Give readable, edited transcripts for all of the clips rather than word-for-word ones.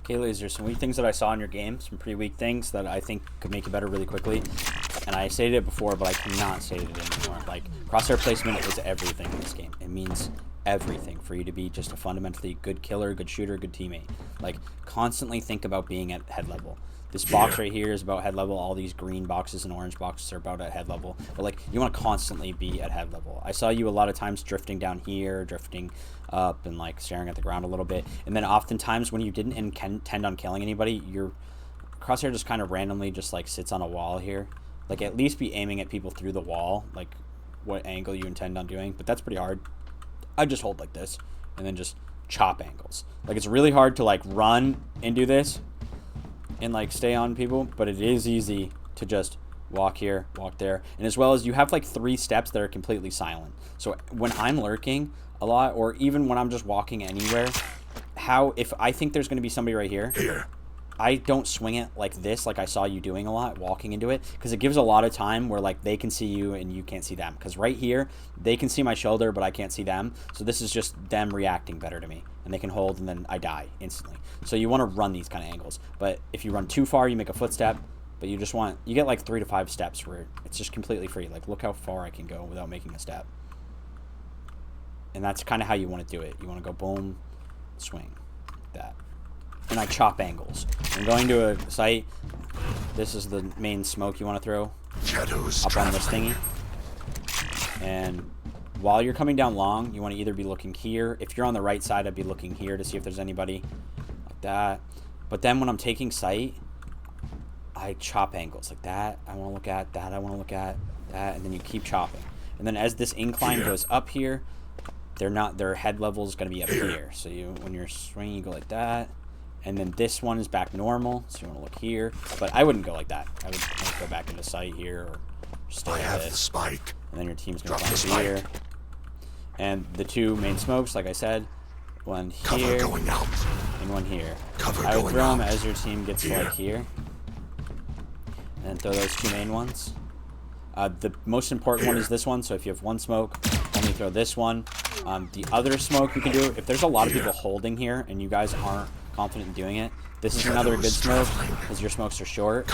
Okay, Lazr, some weak things that I saw in your game, some pretty weak things that I think could make you better really quickly. And I stated it before, but I cannot state it anymore. Like, crosshair placement is everything in this game. It means everything for you to be just a fundamentally good killer, good shooter, good teammate. Like, constantly think about being at head level. This box right here is about head level. All these green boxes and orange boxes are about at head level. But, like, you want to constantly be at head level. I saw you a lot of times drifting down here, drifting up, and, like, staring at the ground a little bit. And then oftentimes when you didn't intend on killing anybody, your crosshair just kind of randomly just, like, sits on a wall here. Like, at least be aiming at people through the wall, like, what angle you intend on doing. But that's pretty hard. I just hold like this, and then just chop angles. Like, it's really hard to, like, run and do this and, like, stay on people, but it is easy to just walk here, walk there. And as well as you have, like, 3 steps that are completely silent. So when I'm lurking a lot, or even when I'm just walking anywhere, if I think there's going to be somebody right here, I don't swing it like this, like I saw you doing a lot, walking into it, because it gives a lot of time where, like, they can see you and you can't see them. Because right here, they can see my shoulder, but I can't see them. So this is just them reacting better to me. And they can hold, and then I die instantly. So you want to run these kind of angles. But if you run too far, you make a footstep. But you get like 3 to 5 steps where it's just completely free. Like, look how far I can go without making a step. And that's kind of how you want to do it. You want to go boom, swing, like that. And I chop angles. I'm going to a site. This is the main smoke you want to throw up on this thingy. And while you're coming down long, you want to either be looking here. If you're on the right side, I'd be looking here to see if there's anybody, like that. But then when I'm taking sight, I chop angles like that. I want to look at that. I want to look at that. And then you keep chopping. And then as this incline goes up here, their head level is going to be up here. So when you're swinging, you go like that. And then this one is back normal, so you want to look here. But I wouldn't go like that. I would go back into sight here, or stay like this. The spike. And then your team's going to come here. And the 2 main smokes, like I said, one here and one here. I would throw them as your team gets like here. And then throw those 2 main ones. The most important one is this one, so if you have 1 smoke, only throw this one. The other smoke you can do, if there's a lot of people holding here and you guys aren't confident in doing it, this is another good smoke because your smokes are short.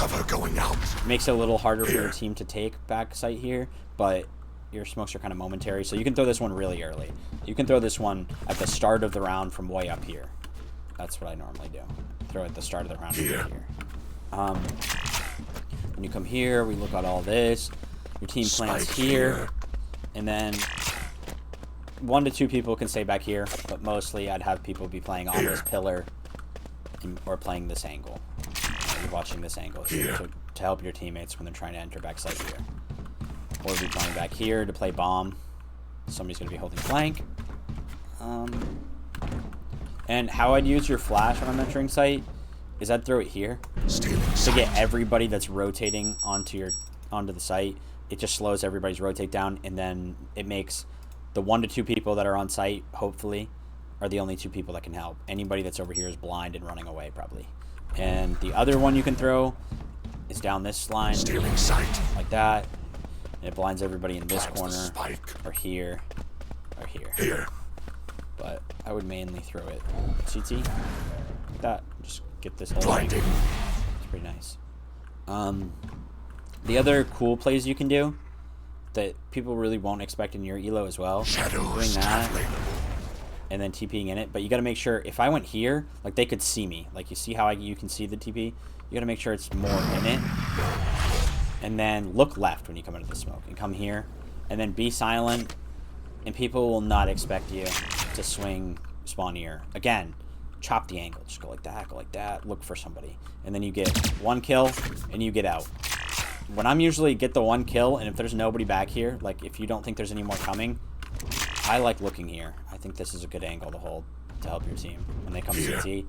Makes it a little harder for your team to take back sight here, but your smokes are kind of momentary, so you can throw this one really early. You can throw this one at the start of the round from way up here. That's what I normally do. Throw it at the start of the round here. When you come here, we look at all this. Your team plants here, and then 1 to 2 people can stay back here, but mostly I'd have people be playing on this pillar or playing this angle. You're watching this angle here to help your teammates when they're trying to enter back sight here. Or be playing back here to play bomb. Somebody's going to be holding flank. And how I'd use your flash when I'm entering sight is I'd throw it here to get everybody that's rotating onto the site. It just slows everybody's rotate down, and then it makes the 1 to 2 people that are on site, hopefully, are the only 2 people that can help. Anybody that's over here is blind and running away, probably. And the other one you can throw is down this line, like that. And it blinds everybody in this corner, or here, or here. But I would mainly throw it CT, like that. Just get this whole thing. It's pretty nice. The other cool plays you can do that people really won't expect in your elo as well, doing that and then TPing in it, but you got to make sure if I went here, like, they could see me. Like, you see how you can see the TP? You got to make sure it's more in it, and then look left when you come into the smoke, and come here, and then be silent, and people will not expect you to swing spawn here. Again, chop the angle. Just go like that, look for somebody, and then you get 1 kill, and you get out. When I'm usually get the 1 kill, and if there's nobody back here, like, if you don't think there's any more coming, I like looking here. I think this is a good angle to hold to help your team when they come CT.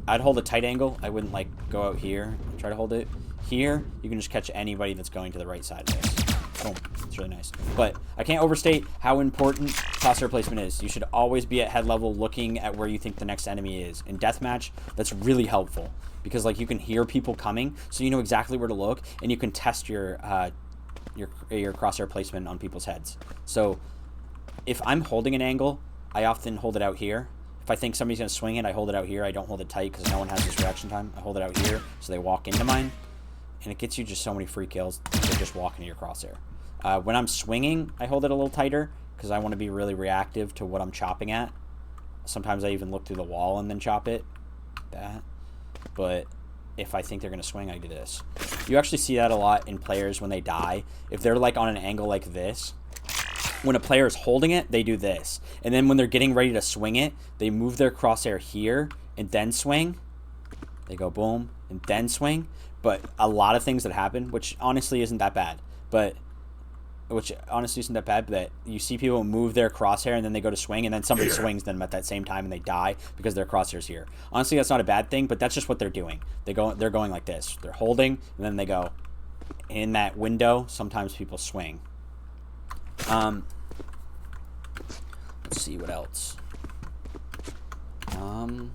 I'd hold a tight angle. I wouldn't, like, go out here and try to hold it. Here, you can just catch anybody that's going to the right side of this. Boom. It's really nice. But I can't overstate how important crosshair placement is. You should always be at head level looking at where you think the next enemy is. In deathmatch, that's really helpful because, like, you can hear people coming, so you know exactly where to look, and you can test your crosshair placement on people's heads. So if I'm holding an angle, I often hold it out here. If If I think somebody's going to swing it, I hold it out here. I don't hold it tight because no one has this reaction time. I hold it out here so they walk into mine. And it gets you just so many free kills. They just walk into your crosshair. When I'm swinging, I hold it a little tighter because I want to be really reactive to what I'm chopping at. Sometimes I even look through the wall and then chop it. That. But if I think they're going to swing, I do this. You actually see that a lot in players when they die. If they're like on an angle like this, when a player is holding it, they do this. And then when they're getting ready to swing it, they move their crosshair here and then swing. They go boom and then swing. But a lot of things that happen, which honestly isn't that bad, but that you see people move their crosshair and then they go to swing and then somebody swings them at that same time and they die because their crosshair's here. Honestly, that's not a bad thing, but that's just what they're doing. They're going like this. They're holding and then they go in that window. Sometimes people swing. Let's see what else. Let me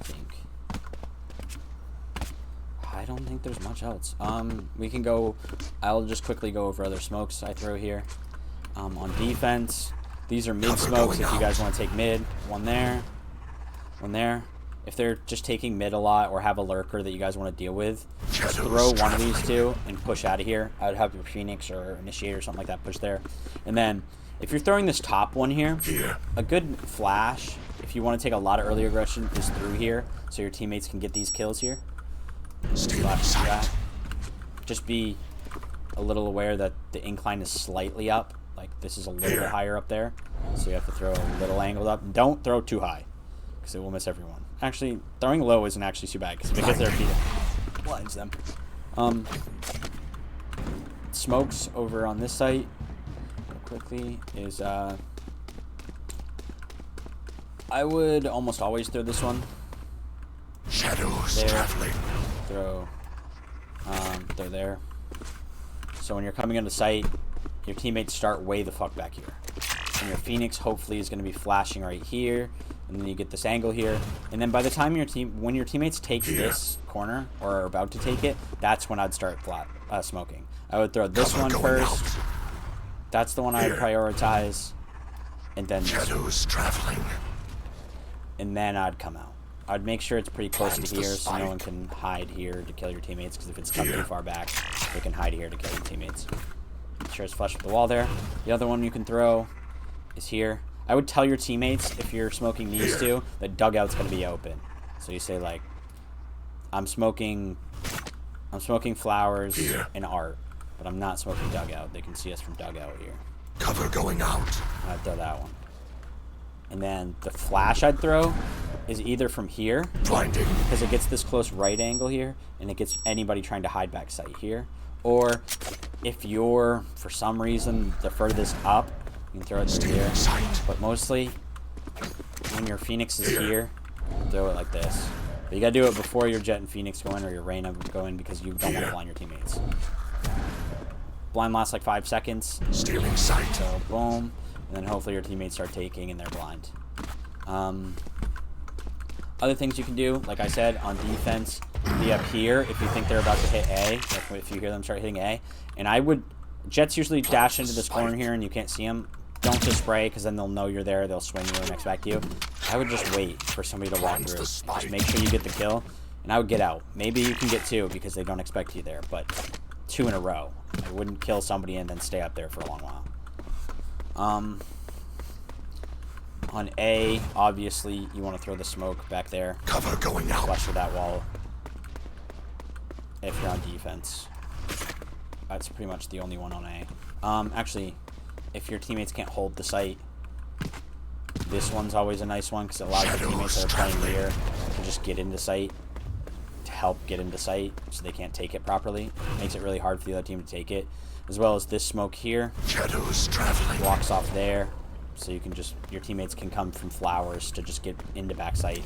think. I don't think there's much else. We can go. I'll just quickly go over other smokes I throw here. On defense, these are mid smokes. If you guys want to take mid, one there, one there. If they're just taking mid a lot or have a lurker that you guys want to deal with, just throw one of these two and push out of here. I would have your Phoenix or Initiator or something like that push there. And then if you're throwing this top one here, a good flash, if you want to take a lot of early aggression, is through here so your teammates can get these kills here. Just be a little aware that the incline is slightly up. Like this is a little bit higher up there. So you have to throw a little angled up. Don't throw too high because it will miss everyone. Actually, throwing low isn't actually too bad because if it gets their feet, it blinds them. Smokes over on this site quickly is I would almost always throw this one. Shadows there. traveling. Throw there. So when you're coming into sight, your teammates start way the fuck back here. And your Phoenix hopefully is going to be flashing right here. And then you get this angle here. And then by the time when your teammates take this corner or are about to take it, that's when I'd start smoking. I would throw this one first. Out. That's the one I'd prioritize. And then Shadows traveling. And then I'd come out. I'd make sure it's pretty close to here so no one can hide here to kill your teammates, because if it's tucked too far back, they can hide here to kill your teammates. Make sure it's flush with the wall there. The other one you can throw is here. I would tell your teammates, if you're smoking these two, that dugout's going to be open. So you say, like, I'm smoking flowers and art, but I'm not smoking dugout. They can see us from dugout here. Cover going out. I'd throw that one. And then the flash I'd throw is either from here, blinding, because it gets this close right angle here, and it gets anybody trying to hide back sight here. Or if you're, for some reason, the furthest up, you can throw it through here. But mostly, when your Phoenix is here, throw it like this. But you gotta do it before your Jet and Phoenix go in, or your Reyna go in, because you don't want to blind your teammates. Blind lasts like 5 seconds. Stealing sight. So boom. And then hopefully your teammates start taking and they're blind. Other things you can do, like I said, on defense, be up here if you think they're about to hit A, like if you hear them start hitting A. And I would, Jets usually dash into this corner here and you can't see them. Don't just spray, because then they'll know you're there, they'll swing you and expect you. I would just wait for somebody to walk through. Just make sure you get the kill, and I would get out. Maybe you can get 2 because they don't expect you there, but 2 in a row. I wouldn't kill somebody and then stay up there for a long while. On A, obviously, you want to throw the smoke back there. Cover going out. Flush with that wall. If you're on defense. That's pretty much the only one on A. Actually, if your teammates can't hold the site, this one's always a nice one, because it allows your teammates that are playing here to just get into sight, to help get into sight, so they can't take it properly. Makes it really hard for the other team to take it. As well as this smoke here. Shadows traveling. Blocks off there, so you can just, your teammates can come from flowers to just get into backside,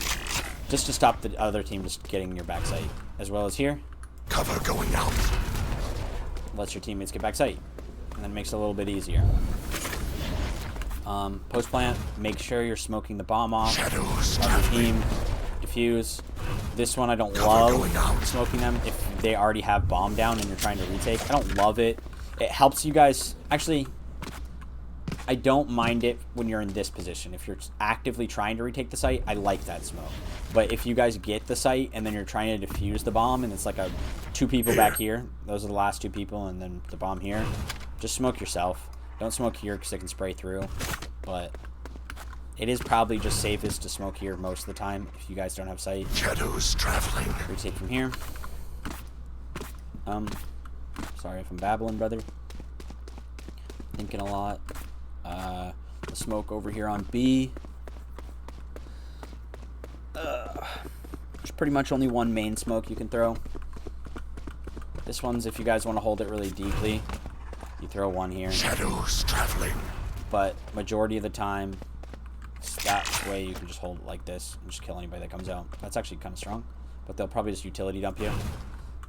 just to stop the other team just getting your backside. As well as here. Cover going out. Lets your teammates get backside, and then makes it a little bit easier. Post plant, make sure you're smoking the bomb off. Shadows Your team defuse. This one I don't love smoking them if they already have bomb down and you're trying to retake. I don't love it. It helps you guys. Actually, I don't mind it when you're in this position. If you're actively trying to retake the site, I like that smoke. But if you guys get the site and then you're trying to defuse the bomb and it's like two people back here, those are the last two people, and then the bomb here, just smoke yourself. Don't smoke here because it can spray through. But it is probably just safest to smoke here most of the time if you guys don't have sight. Shadows traveling. Retake from here. Sorry if I'm babbling, brother. Thinking a lot. The smoke over here on B. There's pretty much only one main smoke you can throw. This one's if you guys want to hold it really deeply, you throw one here. Shadows traveling. But majority of the time, that way you can just hold it like this and just kill anybody that comes out. That's actually kind of strong, but they'll probably just utility dump you.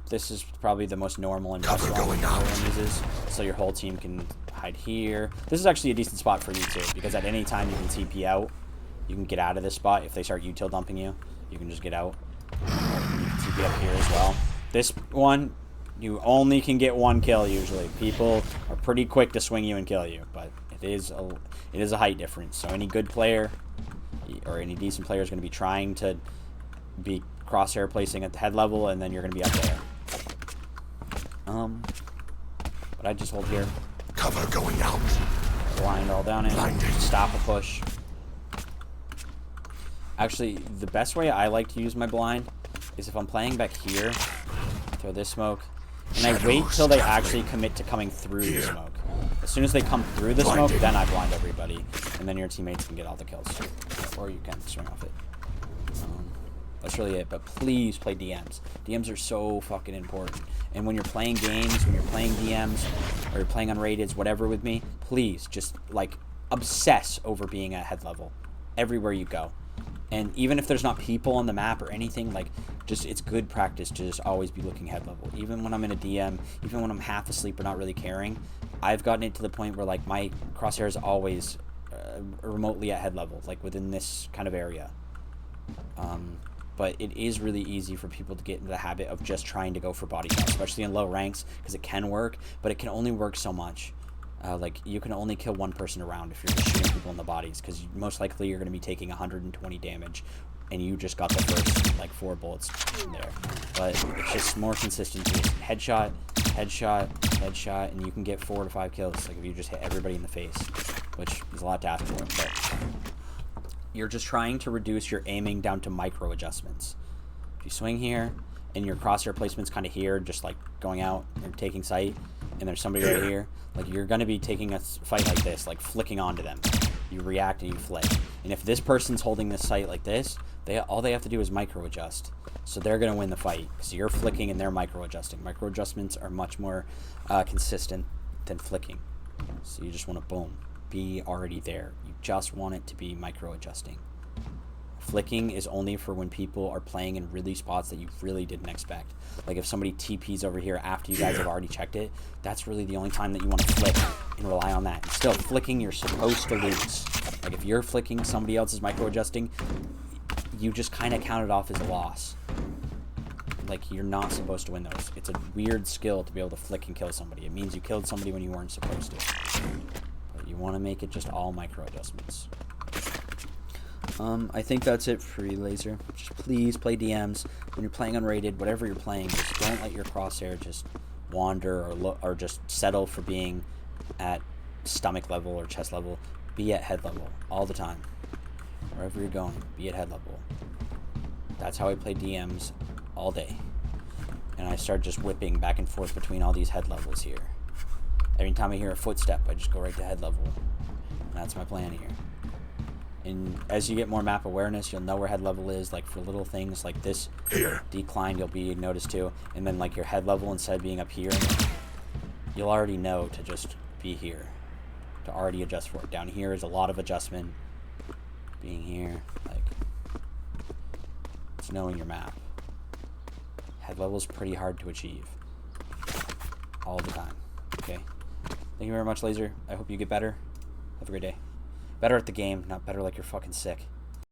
This is probably the most normal and best one everyone uses, so your whole team can hide here. This is actually a decent spot for you too, because at any time you can TP out. You can get out of this spot. If they start util dumping you, you can just get out. You can TP up here as well. This one, you only can get one kill usually. People are pretty quick to swing you and kill you, but it is a height difference. So any good player or any decent player is going to be trying to be crosshair placing at the head level, and then you're going to be up there. But I just hold here. Cover going out. Blind all down in. Blinded. Stop a push. Actually, the best way I like to use my blind is if I'm playing back here, throw this smoke, and I wait till they actually commit to coming through the smoke. As soon as they come through the smoke, then I blind everybody, and then your teammates can get all the kills. Or you can swing off it. That's really it, but please play DMs. DMs are so fucking important. And when you're playing games, when you're playing DMs, or you're playing unrateds, whatever with me, please just, like, obsess over being at head level everywhere you go. And even if there's not people on the map or anything, like, just, it's good practice to just always be looking head level. Even when I'm in a DM, even when I'm half asleep or not really caring, I've gotten it to the point where, like, my crosshair is always remotely at head level, like, within this kind of area. But it is really easy for people to get into the habit of just trying to go for body count, especially in low ranks, because it can work, but it can only work so much. Like, you can only kill one person around if you're just shooting people in the bodies, because most likely you're going to be taking 120 damage, and you just got the first, like, 4 bullets in there. But it's just more consistency. Headshot, headshot, headshot, and you can get 4 to 5 kills, like, if you just hit everybody in the face, which is a lot to ask for, but you're just trying to reduce your aiming down to micro adjustments. If you swing here, and your crosshair placement's kind of here, just like going out and taking sight, and there's somebody right here, like, you're going to be taking a fight like this, like flicking onto them. You react and you flick. And if this person's holding this sight like this, all they have to do is micro adjust. So they're going to win the fight, because you're flicking and they're micro adjusting. Micro adjustments are much more consistent than flicking. So you just want to, boom, be already there. You just want it to be micro adjusting. Flicking is only for when people are playing in really spots that you really didn't expect. Like if somebody TPs over here after you guys have already checked it, that's really the only time that you want to flick and rely on that. And still, flicking, you're supposed to lose. Like if you're flicking, somebody else is micro adjusting, you just kind of count it off as a loss. Like, you're not supposed to win those. It's a weird skill to be able to flick and kill somebody. It means you killed somebody when you weren't supposed to. But you want to make it just all micro adjustments. I think that's it for you, Lazr. Just please play DMs. When you're playing unrated, whatever you're playing, just don't let your crosshair just wander or just settle for being at stomach level or chest level. Be at head level all the time. Wherever you're going, be at head level. That's how I play DMs all day. And I start just whipping back and forth between all these head levels here. Every time I hear a footstep, I just go right to head level. And that's my plan here. And as you get more map awareness, you'll know where head level is. Like for little things like this decline, you'll be noticed too. And then like your head level, instead of being up here, you'll already know to just be here. To already adjust for it. Down here is a lot of adjustment. Being here, like, it's knowing your map. Head level is pretty hard to achieve. All the time. Okay. Thank you very much, Lazr. I hope you get better. Have a great day. Better at the game, not better like you're fucking sick.